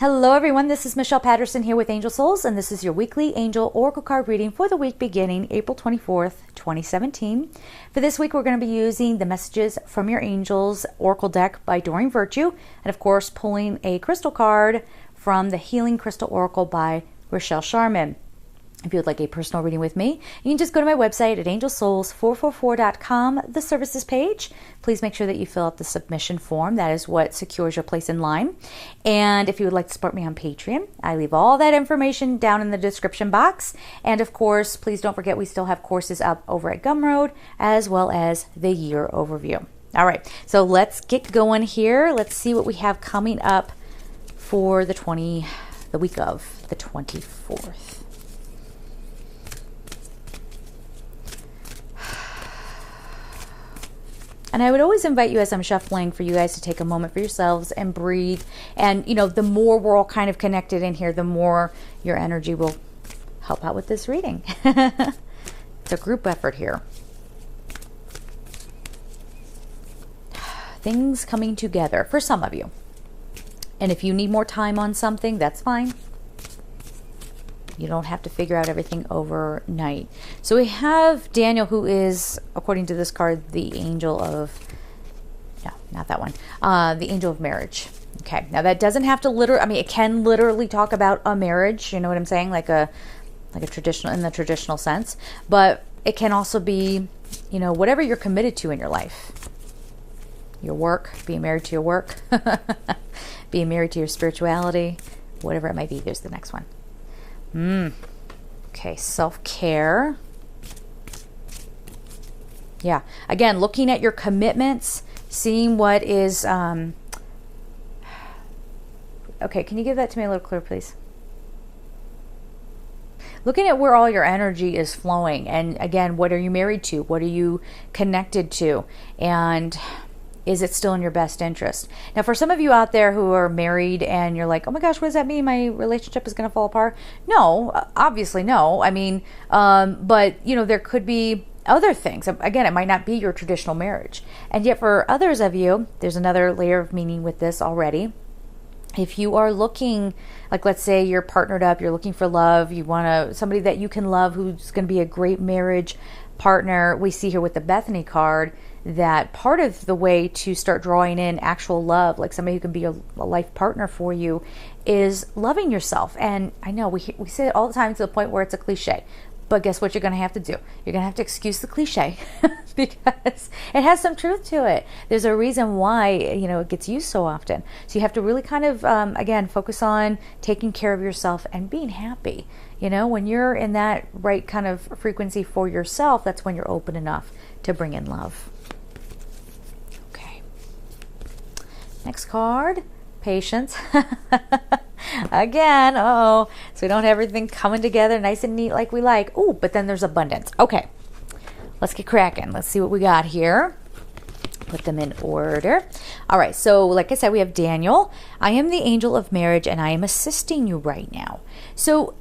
Hello everyone, this is Michelle Patterson here with Angel Souls, and this is your weekly angel oracle card reading for the week beginning April 24th, 2017. For this week, we're going to be using the Messages from Your Angels Oracle deck by Doreen Virtue, and of course, pulling a crystal card from the Healing Crystal Oracle by Rochelle Sharman. If you would like a personal reading with me, you can just go to my website at angelsouls444.com, the services page. Please make sure that you fill out the submission form. That is what secures your place in line. And if you would like to support me on Patreon, I leave all that information down in the description box. And of course, please don't forget we still have courses up over at Gumroad, as well as the year overview. All right, so let's get going here. Let's see what we have coming up for the week of the 24th. And I would always invite you as I'm shuffling for you guys to take a moment for yourselves and breathe. And, you know, the more we're all kind of connected in here, the more your energy will help out with this reading. It's a group effort here. Things coming together for some of you. And if you need more time on something, that's fine. You don't have to figure out everything overnight. So we have Daniel, who is, according to this card, the angel of, no, not that one, the angel of marriage. Okay, now that doesn't have to literally, I mean, it can literally talk about a marriage, you know what I'm saying? Like a traditional, in the traditional sense. But it can also be, you know, whatever you're committed to in your life. Your work, being married to your work, being married to your spirituality, whatever it might be. There's the next one. Okay, self-care. Yeah, again, looking at your commitments, seeing what is, okay, can you give that to me a little clearer, please? Looking at where all your energy is flowing, and again, what are you married to? What are you connected to? And is it still in your best interest? Now, for some of you out there who are married and you're like, oh my gosh, what does that mean? My relationship is going to fall apart? No, obviously no. I mean, but, you know, there could be other things. Again, it might not be your traditional marriage. And yet for others of you, there's another layer of meaning with this already. If you are looking, like let's say you're partnered up, you're looking for love, you want somebody that you can love who's going to be a great marriage partner. We see here with the Bethany card that part of the way to start drawing in actual love, like somebody who can be a life partner for you, is loving yourself. And I know we say it all the time to the point where it's a cliche, but guess what you're going to have to do? You're going to have to excuse the cliche because it has some truth to it. There's a reason why, you know, it gets used so often. So you have to really kind of, again, focus on taking care of yourself and being happy. You know, when you're in that right kind of frequency for yourself, that's when you're open enough to bring in love. Okay. Next card, patience. Again, so we don't have everything coming together nice and neat like we like. Oh, but then there's abundance. Okay, let's get cracking. Let's see what we got here. Put them in order. All right, so like I said, we have Daniel. I am the angel of marriage and I am assisting you right now. So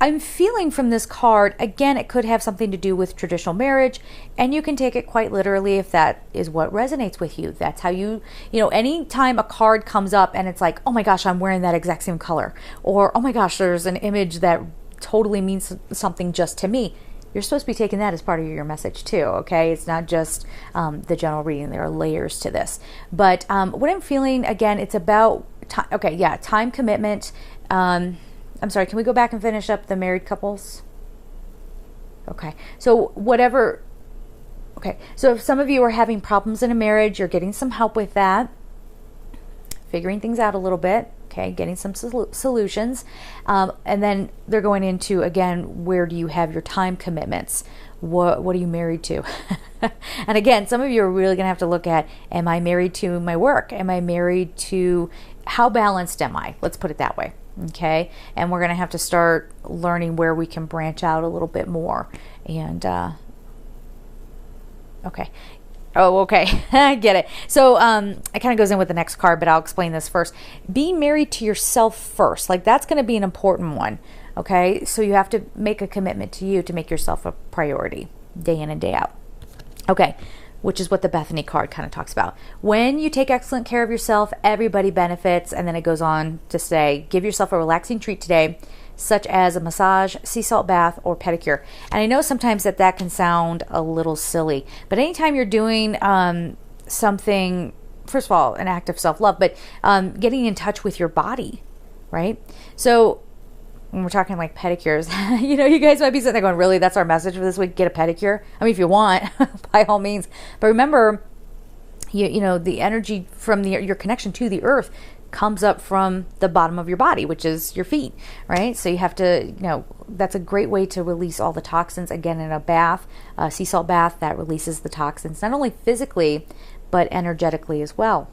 I'm feeling from this card, again, it could have something to do with traditional marriage, and you can take it quite literally if that is what resonates with you. That's how you know, anytime a card comes up and it's like, oh my gosh, I'm wearing that exact same color, or oh my gosh, there's an image that totally means something just to me, you're supposed to be taking that as part of your message too, okay? It's not just the general reading. There are layers to this. But what I'm feeling, again, it's about, time commitment. I'm sorry, can we go back and finish up the married couples? Okay, so so if some of you are having problems in a marriage, you're getting some help with that, figuring things out a little bit, okay, getting some solutions. And then they're going into, again, where do you have your time commitments? What are you married to? And again, some of you are really going to have to look at, am I married to my work? Am I married to, how balanced am I? Let's put it that way. Okay, and we're going to have to start learning where we can branch out a little bit more. And okay, I get it. So it kind of goes in with the next card, but I'll explain this first. Being married to yourself first, like that's going to be an important one. Okay, so you have to make a commitment to you to make yourself a priority day in and day out. Okay, which is what the Bethany card kind of talks about. When you take excellent care of yourself, everybody benefits. And then it goes on to say, give yourself a relaxing treat today, such as a massage, sea salt bath, or pedicure. And I know sometimes that can sound a little silly, but anytime you're doing something, first of all, an act of self-love, but getting in touch with your body, right? So when we're talking like pedicures, you guys might be sitting there going, really, that's our message for this week? Get a pedicure? I mean, if you want, by all means. But remember, the energy from your connection to the earth comes up from the bottom of your body, which is your feet, right? So you have to, that's a great way to release all the toxins. Again, in a bath, a sea salt bath, that releases the toxins, not only physically, but energetically as well.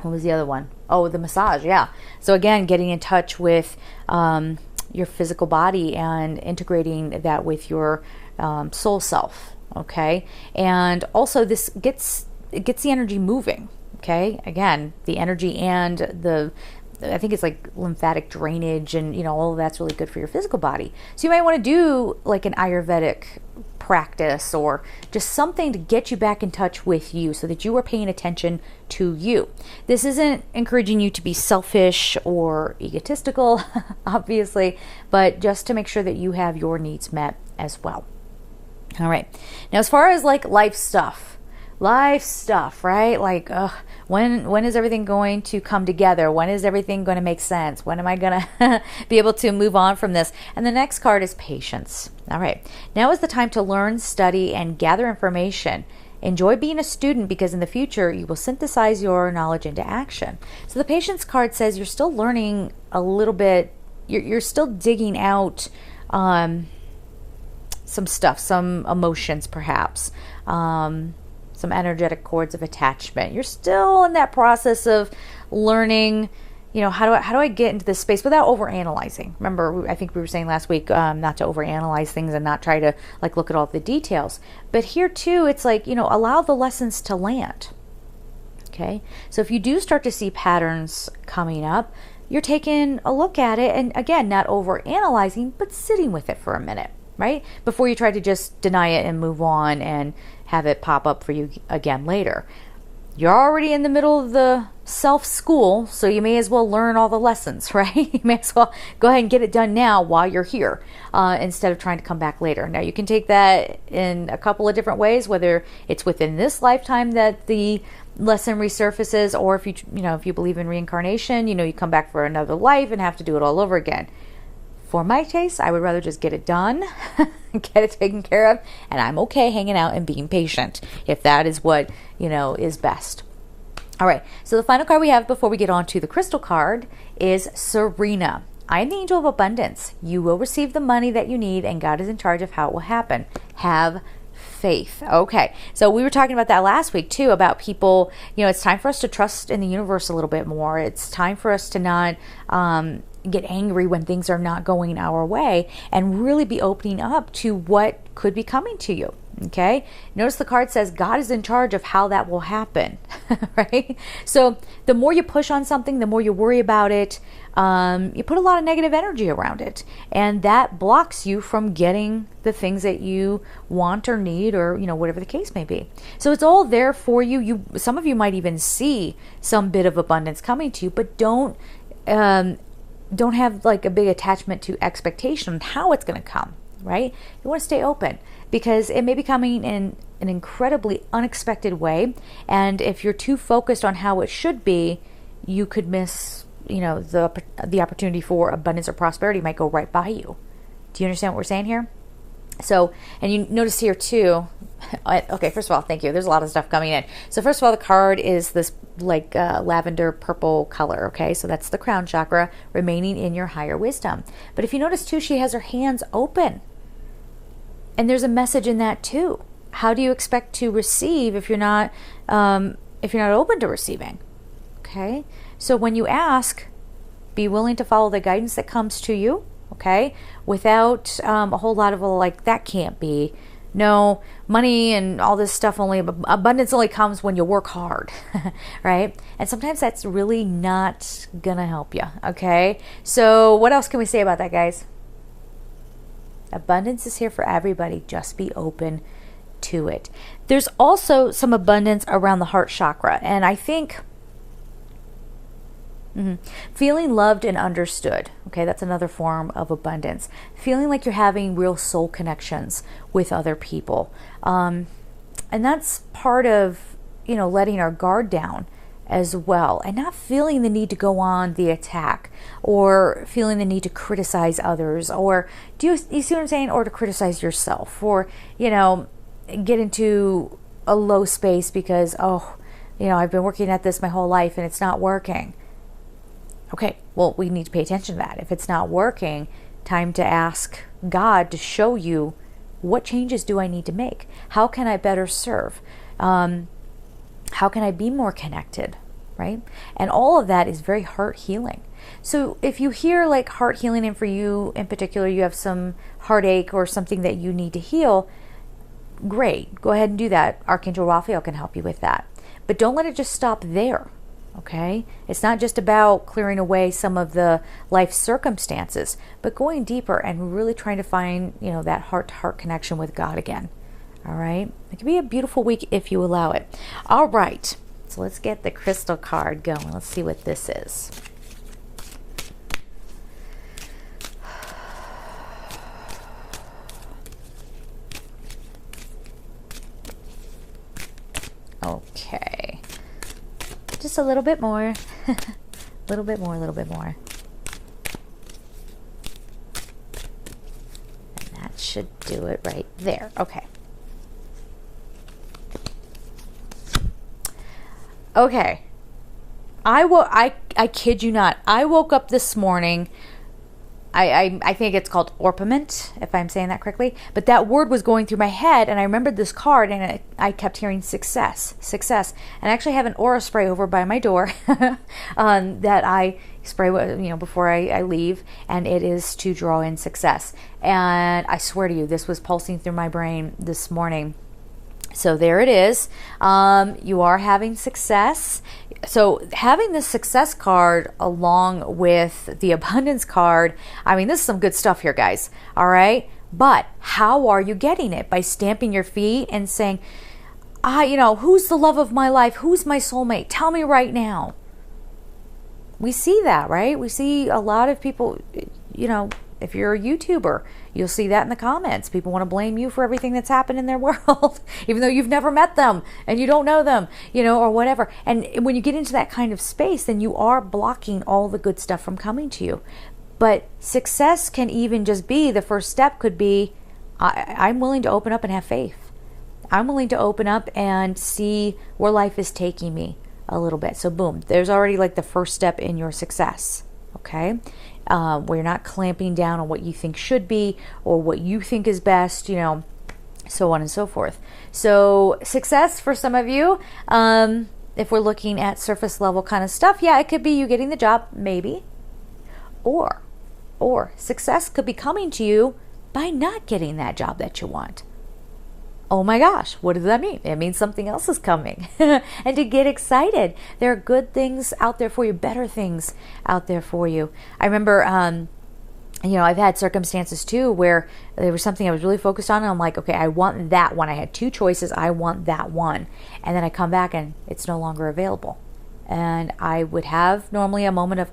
What was the other one? Oh, the massage, yeah. So again, getting in touch with your physical body and integrating that with your soul self, okay? And also this gets the energy moving. Okay, again, the energy and I think it's like lymphatic drainage and, all of that's really good for your physical body. So you might want to do like an Ayurvedic practice or just something to get you back in touch with you so that you are paying attention to you. This isn't encouraging you to be selfish or egotistical, obviously, but just to make sure that you have your needs met as well. All right. Now, as far as like life stuff, right? Like, when is everything going to come together? When is everything going to make sense? When am I going to be able to move on from this? And the next card is patience. All right. Now is the time to learn, study, and gather information. Enjoy being a student because in the future you will synthesize your knowledge into action. So the patience card says you're still learning a little bit. You're still digging out some stuff, some emotions perhaps. Some energetic cords of attachment. You're still in that process of learning, how do I get into this space without overanalyzing? Remember, I think we were saying last week not to overanalyze things and not try to like look at all the details. But here too, it's like, allow the lessons to land. Okay? So if you do start to see patterns coming up, you're taking a look at it and again, not overanalyzing, but sitting with it for a minute, right? Before you try to just deny it and move on and have it pop up for you again later. You're already in the middle of the self-school, so you may as well learn all the lessons, right? You may as well go ahead and get it done now while you're here instead of trying to come back later. Now, you can take that in a couple of different ways, whether it's within this lifetime that the lesson resurfaces, or if you believe in reincarnation, you come back for another life and have to do it all over again. For my taste, I would rather just get it done, get it taken care of, and I'm okay hanging out and being patient if that is what, is best. All right, so the final card we have before we get on to the crystal card is Serena. I am the angel of abundance. You will receive the money that you need, and God is in charge of how it will happen. Have faith. Okay, so we were talking about that last week too, about people, it's time for us to trust in the universe a little bit more. It's time for us to not get angry when things are not going our way and really be opening up to what could be coming to you. Okay, notice the card says God is in charge of how that will happen. Right? So the more you push on something, the more you worry about it, you put a lot of negative energy around it, and that blocks you from getting the things that you want or need, or whatever the case may be. So it's all there for you. Some of you might even see some bit of abundance coming to you, but don't have like a big attachment to expectation on how it's going to come, right? You want to stay open because it may be coming in an incredibly unexpected way. And if you're too focused on how it should be, you could miss, the opportunity for abundance or prosperity might go right by you. Do you understand what we're saying here? So, and you notice here too, okay, first of all, thank you. There's a lot of stuff coming in. So first of all, the card is this like lavender purple color, okay? So that's the crown chakra, remaining in your higher wisdom. But if you notice too, she has her hands open. And there's a message in that too. How do you expect to receive if you're not open to receiving? Okay? So when you ask, be willing to follow the guidance that comes to you, okay? Without a whole lot of like, that can't be. No, money and all this stuff abundance only comes when you work hard, right? And sometimes that's really not gonna help you, okay? So what else can we say about that, guys? Abundance is here for everybody. Just be open to it. There's also some abundance around the heart chakra. And I think feeling loved and understood. Okay, that's another form of abundance. Feeling like you're having real soul connections with other people. And that's part of, letting our guard down as well, and not feeling the need to go on the attack, or feeling the need to criticize others, or you see what I'm saying, or to criticize yourself, or get into a low space because I've been working at this my whole life and it's not working. Okay, well, we need to pay attention to that. If it's not working, time to ask God to show you, what changes do I need to make? How can I better serve? How can I be more connected, right? And all of that is very heart healing. So if you hear like heart healing, and for you in particular, you have some heartache or something that you need to heal, great, go ahead and do that. Archangel Raphael can help you with that. But don't let it just stop there. Okay? It's not just about clearing away some of the life circumstances, but going deeper and really trying to find, that heart-to-heart connection with God again. All right? It can be a beautiful week if you allow it. All right. So let's get the crystal card going. Let's see what this is. Okay. Just a little bit more. A little bit more, a little bit more. And that should do it right there. Okay. Okay. I kid you not. I woke up this morning. I think it's called orpiment, if I'm saying that correctly. But that word was going through my head, and I remembered this card, and I kept hearing success. And I actually have an aura spray over by my door that I spray, before I leave, and it is to draw in success. And I swear to you, this was pulsing through my brain this morning. So there it is. You are having success. So having the success card along with the abundance card, this is some good stuff here, guys. All right. But how are you getting it? By stamping your feet and saying, who's the love of my life? Who's my soulmate? Tell me right now. We see that, right? We see a lot of people, if you're a YouTuber, you'll see that in the comments. People want to blame you for everything that's happened in their world, even though you've never met them and you don't know them, or whatever. And when you get into that kind of space, then you are blocking all the good stuff from coming to you. But success can even just be, the first step could be, I'm willing to open up and have faith. I'm willing to open up and see where life is taking me a little bit. So boom, there's already like the first step in your success. Okay. Where you're not clamping down on what you think should be or what you think is best, so on and so forth. So success for some of you, if we're looking at surface level kind of stuff, yeah, it could be you getting the job, maybe. Or success could be coming to you by not getting that job that you want. Oh my gosh, what does that mean? It means something else is coming. And to get excited. There are good things out there for you, better things out there for you. I remember, I've had circumstances too where there was something I was really focused on, and I'm like, okay, I want that one. I had two choices. I want that one. And then I come back and it's no longer available. And I would have normally a moment of,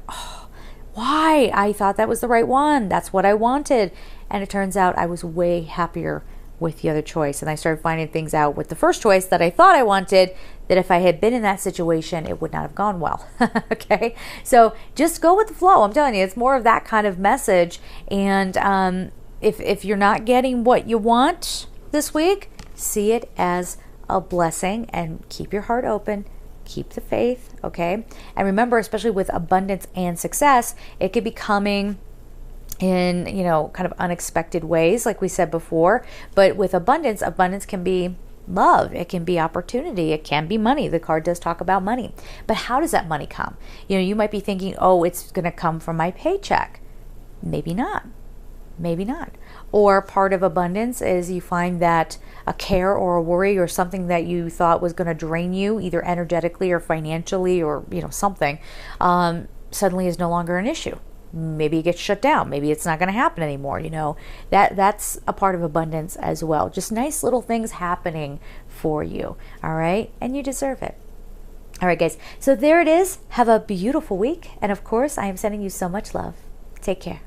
why? I thought that was the right one. That's what I wanted. And it turns out I was way happier with the other choice. And I started finding things out with the first choice that I thought I wanted, that if I had been in that situation, it would not have gone well. Okay. So just go with the flow. I'm telling you, it's more of that kind of message. And if you're not getting what you want this week, see it as a blessing and keep your heart open. Keep the faith. Okay. And remember, especially with abundance and success, it could be coming in, kind of unexpected ways, like we said before. But with abundance can be love. It can be opportunity. It can be money. The card does talk about money. But how does that money come? You might be thinking, it's going to come from my paycheck. Maybe not. Maybe not. Or part of abundance is you find that a care or a worry or something that you thought was going to drain you, either energetically or financially or, something, suddenly is no longer an issue. maybe it gets shut down. Maybe it's not going to happen anymore. You know, that's a part of abundance as well. Just nice little things happening for you. All right. And you deserve it. All right, guys. So there it is. Have a beautiful week. And of course, I am sending you so much love. Take care.